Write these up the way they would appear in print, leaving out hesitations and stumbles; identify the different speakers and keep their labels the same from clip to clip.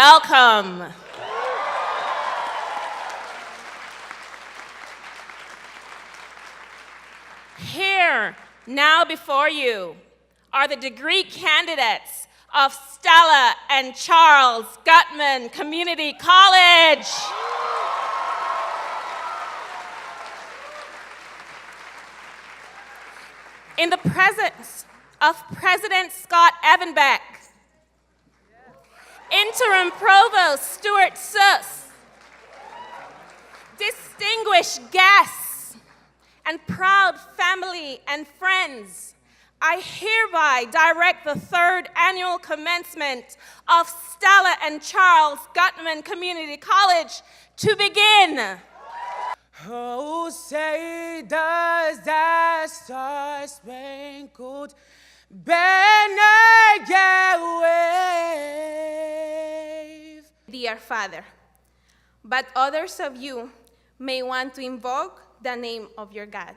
Speaker 1: welcome. Here, now before you, are the degree candidates of Stella and Charles Guttman Community College. In the presence of President Scott Evenbeck, Interim Provost Stuart Suss, distinguished guests, and proud family and friends, I hereby direct the third annual commencement of Stella and Charles Guttman Community College to begin.
Speaker 2: Oh, say does that star-sprinkled banner yet wave?
Speaker 1: Dear Father, but others of you may want to invoke the name of your God.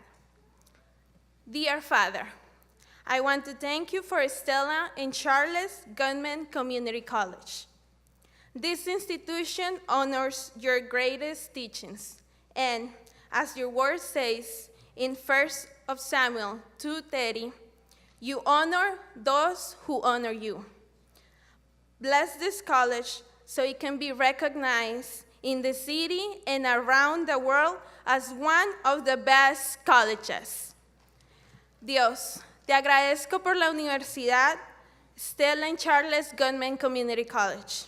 Speaker 1: Dear Father, I want to thank you for Stella and Charles Guttman Community College. This institution honors your greatest teachings, and as your word says in 1 Samuel 2:30, you honor those who honor you. Bless this college so it can be recognized in the city and around the world as one of the best colleges. Dios, te agradezco por la Universidad Stella and Charles Guttman Community College.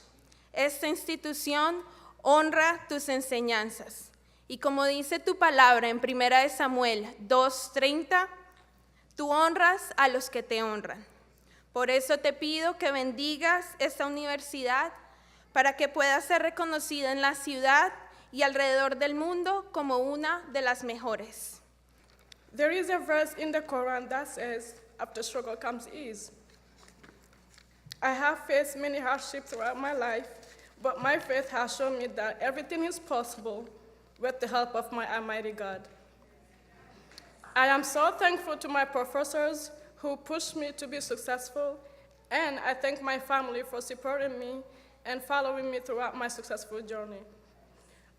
Speaker 1: Esta institución honra tus enseñanzas. Y como dice tu palabra en 1 Samuel 2:30, tú honras a los que te honran. Por eso te pido que bendigas esta universidad para que pueda ser reconocida en la ciudad y alrededor del mundo como una de las mejores.
Speaker 3: There is a verse in the Quran that says, after struggle comes ease. I have faced many hardships throughout my life, but my faith has shown me that everything is possible with the help of my Almighty God. I am so thankful to my professors who pushed me to be successful, and I thank my family for supporting me and following me throughout my successful journey.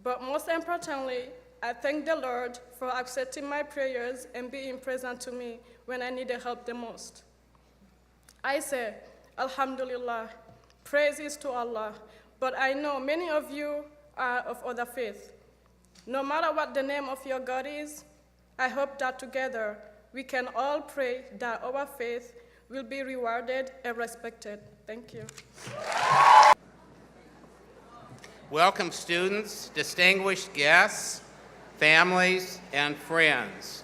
Speaker 3: But most importantly, I thank the Lord for accepting my prayers and being present to me when I needed help the most. I say, Alhamdulillah, praise is to Allah, but I know many of you are of other faith. No matter what the name of your God is, I hope that together we can all pray that our faith will be rewarded and respected. Thank you.
Speaker 4: Welcome students, distinguished guests, families, and friends.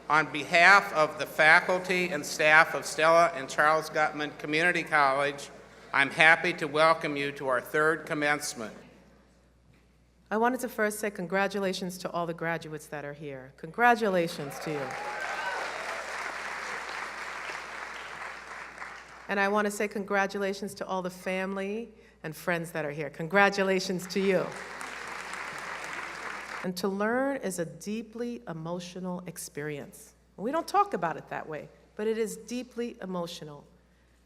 Speaker 4: On behalf of the faculty and staff of Stella and Charles Guttman Community College, I'm happy to welcome you to our third commencement.
Speaker 5: I wanted to first say congratulations to all the graduates that are here. Congratulations to you. And I want to say congratulations to all the family and friends that are here. Congratulations to you. And to learn is a deeply emotional experience. We don't talk about it that way, but it is deeply emotional.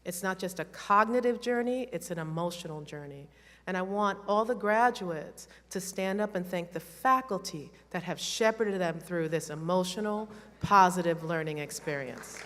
Speaker 5: It's not just a cognitive journey, it's an emotional journey. And I want all the graduates to stand up and thank the faculty that have shepherded them through this emotional, positive learning experience.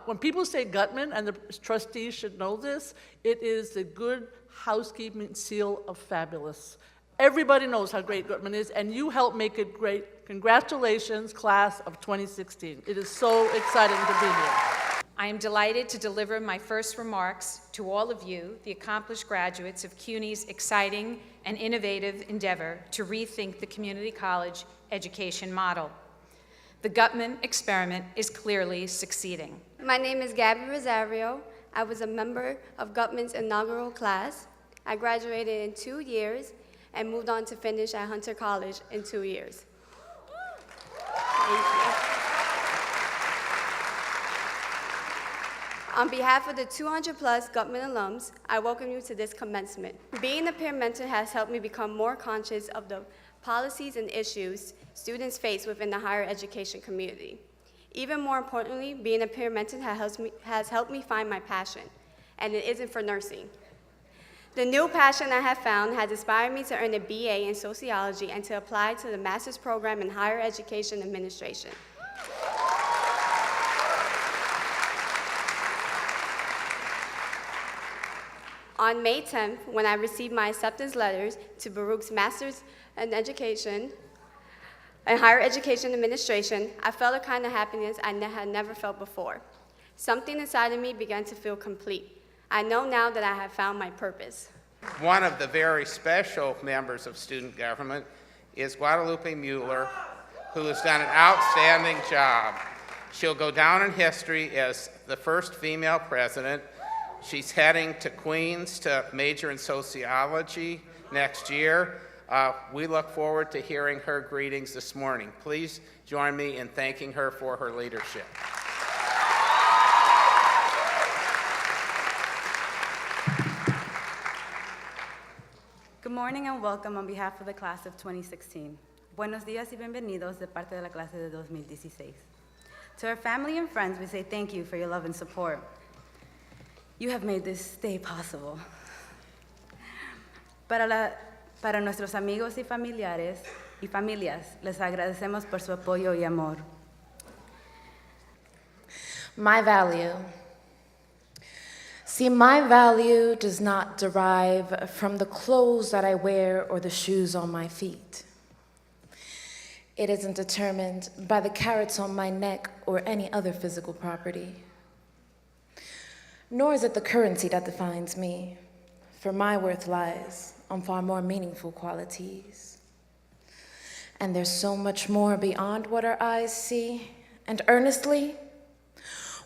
Speaker 6: When people say Guttman, and the trustees should know this, it is the good housekeeping seal of fabulous. Everybody knows how great Guttman is, and you helped make it great. Congratulations, class of 2016. It is so exciting to be here.
Speaker 7: I am delighted to deliver my first remarks to all of you, the accomplished graduates of CUNY's exciting and innovative endeavor to rethink the community college education model. The Guttman experiment is clearly succeeding.
Speaker 8: My name is Gabby Rosario. I was a member of Guttman's inaugural class. I graduated in 2 years and moved on to finish at Hunter College in 2 years. Thank you. On behalf of the 200+ Guttman alums, I welcome you to this commencement. Being a peer mentor has helped me become more conscious of the policies and issues students face within the higher education community. Even more importantly, being a peer mentor has helped me find my passion, and it isn't for nursing. The new passion I have found has inspired me to earn a BA in sociology and to apply to the master's program in higher education administration. On May 10th, when I received my acceptance letters to Baruch's Master's in Education and Higher Education Administration, I felt a kind of happiness I had never felt before. Something inside of me began to feel complete. I know now that I have found my purpose.
Speaker 4: One of the very special members of student government is Guadalupe Mueller, who has done an outstanding job. She'll go down in history as the first female president. She's heading to Queens to major in sociology next year. We look forward to hearing her greetings this morning. Please join me in thanking her for her leadership.
Speaker 9: Good morning and welcome on behalf of the class of 2016. Buenos días y bienvenidos de parte de la clase de 2016. To our family and friends, we say thank you for your love and support. You have made this day possible. Para nuestros amigos y familiares y familias, les agradecemos por su apoyo y amor.
Speaker 10: My value. See, my value does not derive from the clothes that I wear or the shoes on my feet. It isn't determined by the carats on my neck or any other physical property. Nor is it the currency that defines me, for my worth lies on far more meaningful qualities. And there's so much more beyond what our eyes see, and earnestly,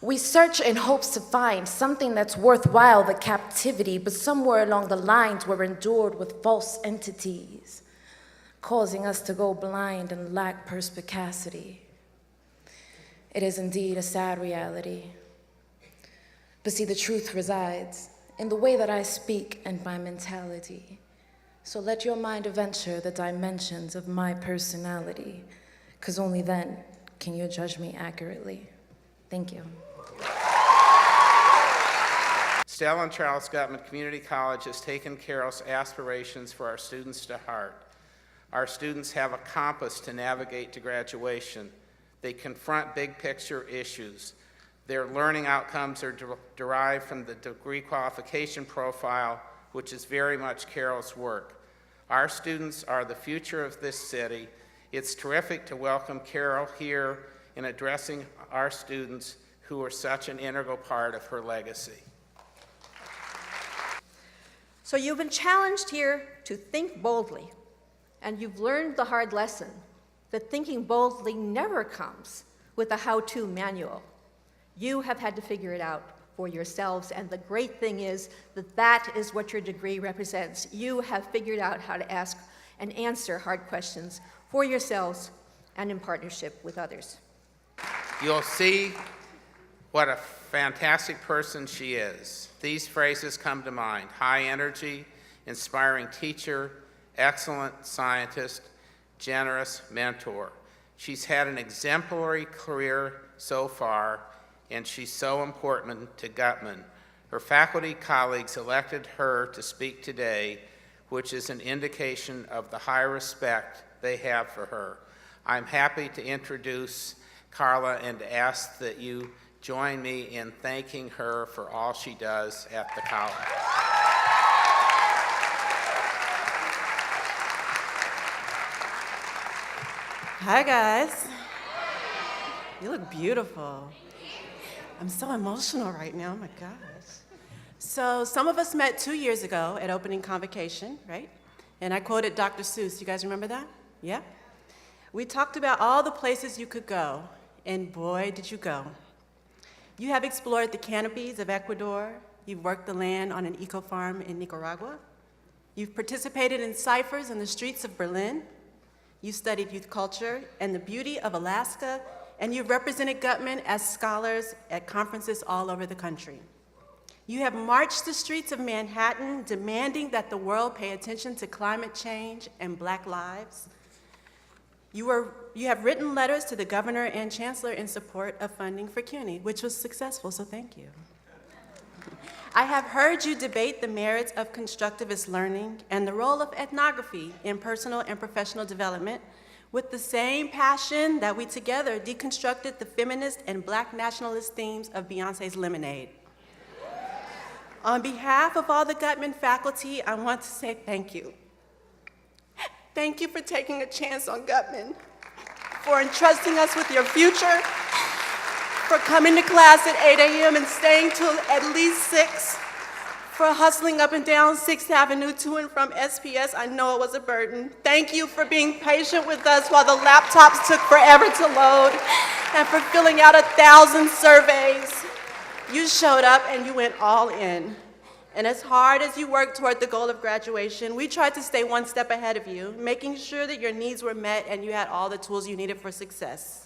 Speaker 10: we search in hopes to find something that's worthwhile the captivity, but somewhere along the lines we're endured with false entities, causing us to go blind and lack perspicacity. It is indeed a sad reality. But see, the truth resides in the way that I speak and my mentality. So let your mind adventure the dimensions of my personality, because only then can you judge me accurately. Thank you.
Speaker 4: Stella and Charles Guttman Community College has taken Carol's aspirations for our students to heart. Our students have a compass to navigate to graduation. They confront big picture issues. Their learning outcomes are derived from the degree qualification profile, which is very much Carol's work. Our students are the future of this city. It's terrific to welcome Carol here in addressing our students who are such an integral part of her legacy.
Speaker 11: So you've been challenged here to think boldly, and you've learned the hard lesson that thinking boldly never comes with a how-to manual. You have had to figure it out for yourselves, and the great thing is that that is what your degree represents. You have figured out how to ask and answer hard questions for yourselves and in partnership with others.
Speaker 4: You'll see what a fantastic person she is. These phrases come to mind: high energy, inspiring teacher, excellent scientist, generous mentor. She's had an exemplary career so far, and she's so important to Guttman. Her faculty colleagues elected her to speak today, which is an indication of the high respect they have for her. I'm happy to introduce Carla and to ask that you join me in thanking her for all she does at the college.
Speaker 12: Hi, guys. You look beautiful. I'm so emotional right now, oh my gosh. So some of us met 2 years ago at opening convocation, right? And I quoted Dr. Seuss. You guys remember that? Yeah? We talked about all the places you could go, and boy, did you go. You have explored the canopies of Ecuador. You've worked the land on an eco-farm in Nicaragua. You've participated in ciphers in the streets of Berlin. You studied youth culture and the beauty of Alaska, and you've represented Guttman as scholars at conferences all over the country. You have marched the streets of Manhattan, demanding that the world pay attention to climate change and Black lives. You have written letters to the governor and chancellor in support of funding for CUNY, which was successful, so thank you. I have heard you debate the merits of constructivist learning and the role of ethnography in personal and professional development with the same passion that we together deconstructed the feminist and Black nationalist themes of Beyonce's Lemonade. On behalf of all the Guttman faculty, I want to say thank you. Thank you for taking a chance on Guttman, for entrusting us with your future, for coming to class at 8 a.m. and staying till at least 6, for hustling up and down 6th Avenue to and from SPS. I know it was a burden. Thank you for being patient with us while the laptops took forever to load, and for filling out 1,000 surveys. You showed up and you went all in. And as hard as you worked toward the goal of graduation, we tried to stay one step ahead of you, making sure that your needs were met and you had all the tools you needed for success.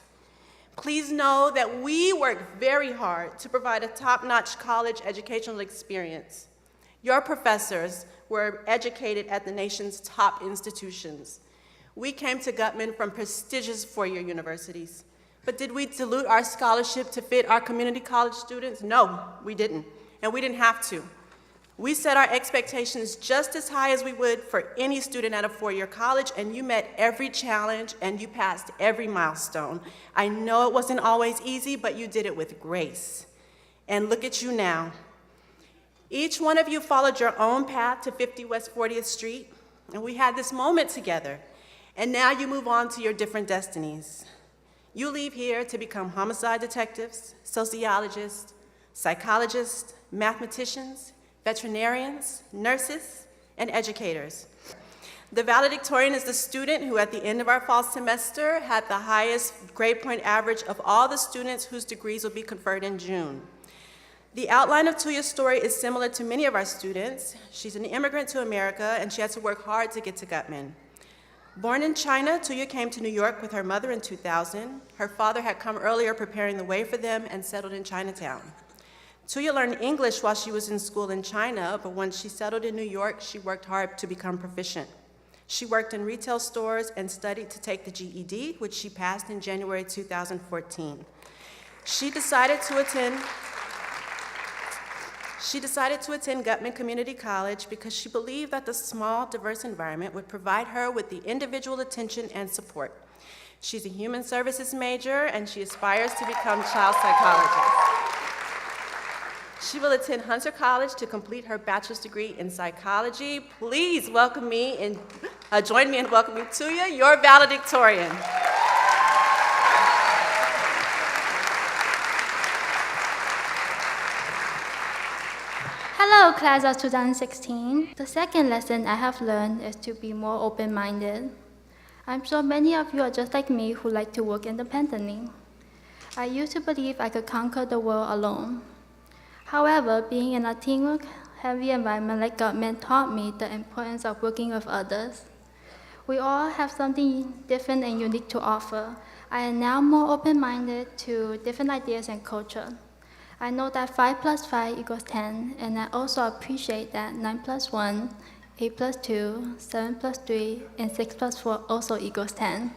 Speaker 12: Please know that we worked very hard to provide a top-notch college educational experience. Your professors were educated at the nation's top institutions. We came to Guttman from prestigious four-year universities. But did we dilute our scholarship to fit our community college students? No, we didn't, and we didn't have to. We set our expectations just as high as we would for any student at a four-year college, and you met every challenge and you passed every milestone. I know it wasn't always easy, but you did it with grace. And look at you now. Each one of you followed your own path to 50 West 40th Street, and we had this moment together. And now you move on to your different destinies. You leave here to become homicide detectives, sociologists, psychologists, mathematicians, veterinarians, nurses, and educators. The valedictorian is the student who at the end of our fall semester had the highest grade point average of all the students whose degrees will be conferred in June. The outline of Tuya's story is similar to many of our students. She's an immigrant to America, and she had to work hard to get to Guttman. Born in China, Tuya came to New York with her mother in 2000. Her father had come earlier preparing the way for them and settled in Chinatown. Tuya learned English while she was in school in China, but when she settled in New York, she worked hard to become proficient. She worked in retail stores and studied to take the GED, which she passed in January 2014. She decided to attend Guttman Community College because she believed that the small, diverse environment would provide her with the individual attention and support. She's a human services major, and she aspires to become child psychologist. She will attend Hunter College to complete her bachelor's degree in psychology. Please join me in welcoming Tuya, your valedictorian.
Speaker 13: Hello, class of 2016. The second lesson I have learned is to be more open-minded. I'm sure many of you are just like me who like to work independently. I used to believe I could conquer the world alone. However, being in a teamwork-heavy environment like Guttman taught me the importance of working with others. We all have something different and unique to offer. I am now more open-minded to different ideas and culture. I know that 5 + 5 = 10, and I also appreciate that 9 + 1, 8 + 2, 7 + 3, and 6 + 4 also equals 10.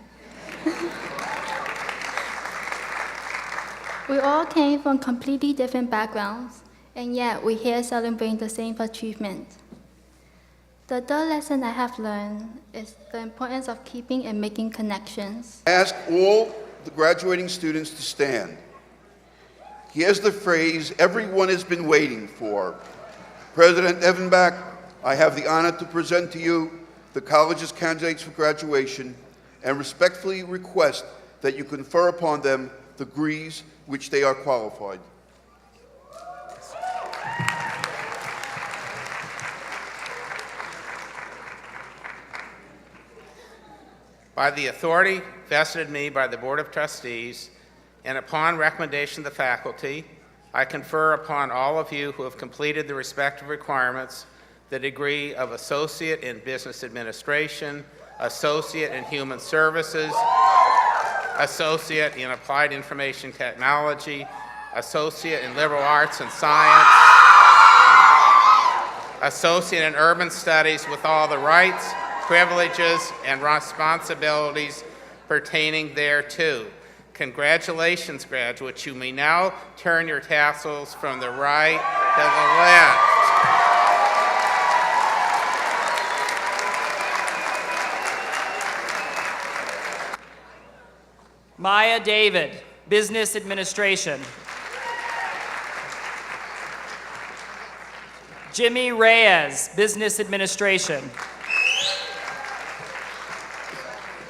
Speaker 13: We all came from completely different backgrounds, and yet we're here celebrating the same achievement. The third lesson I have learned is the importance of keeping and making connections.
Speaker 14: I ask all the graduating students to stand. Here's the phrase everyone has been waiting for. President Evenbach, I have the honor to present to you the college's candidates for graduation and respectfully request that you confer upon them the degrees which they are qualified.
Speaker 4: By the authority vested in me by the Board of Trustees, and upon recommendation of the faculty, I confer upon all of you who have completed the respective requirements the degree of Associate in Business Administration, Associate in Human Services, Associate in Applied Information Technology, Associate in Liberal Arts and Science, Associate in Urban Studies with all the rights, privileges, and responsibilities pertaining thereto. Congratulations, graduates. You may now turn your tassels from the right to the left.
Speaker 15: Maya David, Business Administration. Jimmy Reyes, Business Administration.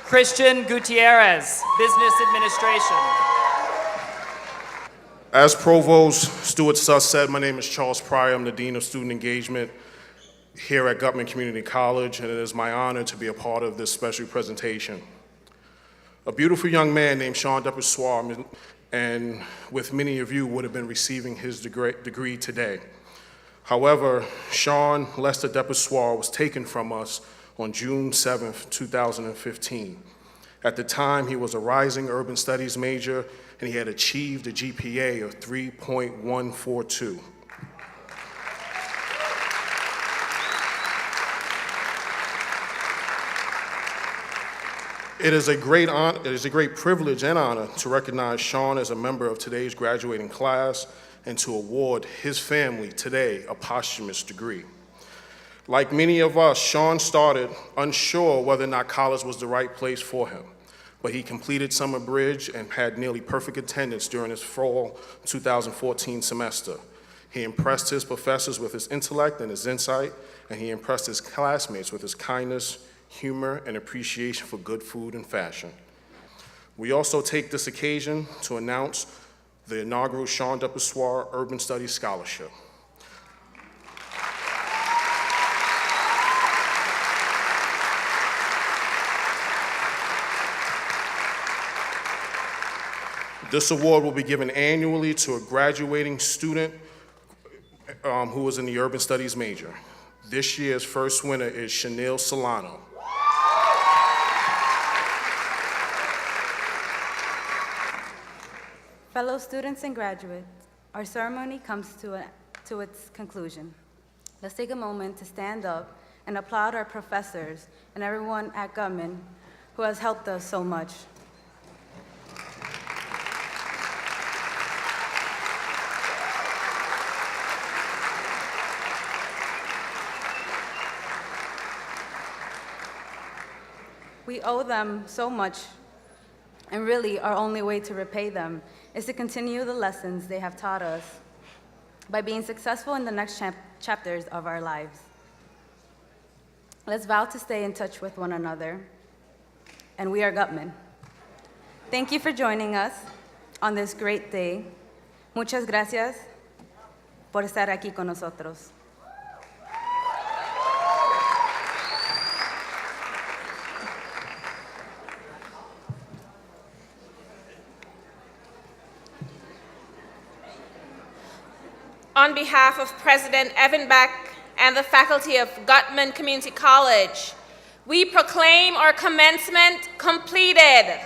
Speaker 15: Christian Gutierrez, Business Administration.
Speaker 16: As Provost Stuart Suss said, my name is Charles Pryor. I'm the Dean of Student Engagement here at Guttman Community College, and it is my honor to be a part of this special presentation. A beautiful young man named Sean Depassoir, and with many of you, would have been receiving his degree today. However, Sean Lester Depassoir was taken from us on June 7th, 2015. At the time, he was a rising urban studies major, and he had achieved a GPA of 3.142. It is a great privilege and honor to recognize Sean as a member of today's graduating class and to award his family today a posthumous degree. Like many of us, Sean started unsure whether or not college was the right place for him, but he completed Summer Bridge and had nearly perfect attendance during his fall 2014 semester. He impressed his professors with his intellect and his insight, and he impressed his classmates with his kindness, humor, and appreciation for good food and fashion. We also take this occasion to announce the inaugural Sean Depassoir Urban Studies Scholarship. This award will be given annually to a graduating student who was in the Urban Studies major. This year's first winner is Chanel Solano.
Speaker 9: Fellow students and graduates, our ceremony comes to its conclusion. Let's take a moment to stand up and applaud our professors and everyone at Guttman who has helped us so much. We owe them so much, and really our only way to repay them is to continue the lessons they have taught us by being successful in the next chapters of our lives. Let's vow to stay in touch with one another, and we are Guttman. Thank you for joining us on this great day. Muchas gracias por estar aquí con nosotros.
Speaker 1: On behalf of President Evan Beck and the faculty of Guttman Community College, we proclaim our commencement completed.